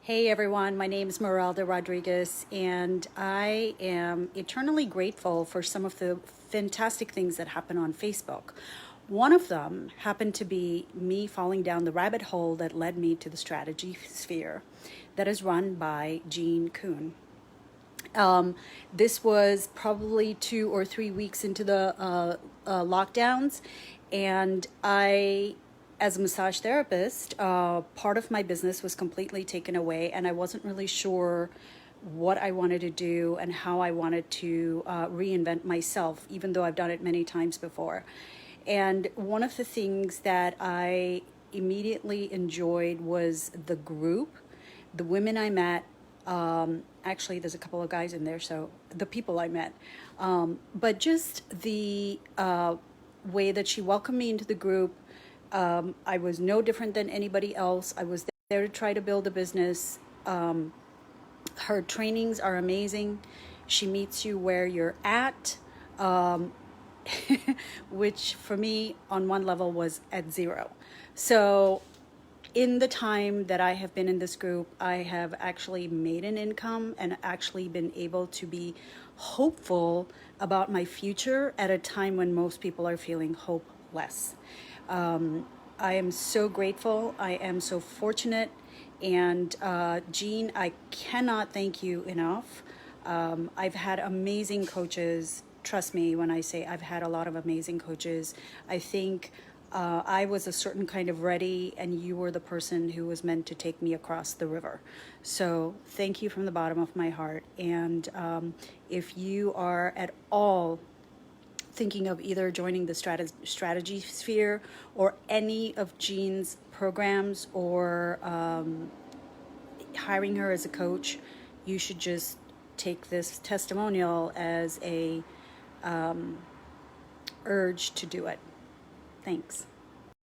Hey everyone, my name is Meralda Rodriguez, and I am eternally grateful for some of the fantastic things that happen on Facebook. One of them happened to be me falling down the rabbit hole that led me to the strategy sphere that is run by Kuhn. This was probably 2 or 3 weeks into the lockdowns, and as a massage therapist, part of my business was completely taken away, and I wasn't really sure what I wanted to do and how I wanted to reinvent myself, even though I've done it many times before. And one of the things that I immediately enjoyed was the group, the women I met. Actually, there's a couple of guys in there, so the people I met. But just the way that she welcomed me into the group. I was no different than anybody else. I was there to try to build a business. Her trainings are amazing. She meets you where you're at, which for me on one level was at zero. So in the time that I have been in this group, I have actually made an income and actually been able to be hopeful about my future at a time when most people are feeling hopeless. I am so grateful. I am so fortunate. And Jean, I cannot thank you enough. I've had amazing coaches. Trust me when I say I've had a lot of amazing coaches. I think I was a certain kind of ready, and you were the person who was meant to take me across the river. So thank you from the bottom of my heart. And if you are at all thinking of either joining the strategy sphere or any of Jean's programs, or hiring her as a coach, you should just take this testimonial as a urge to do it. Thanks.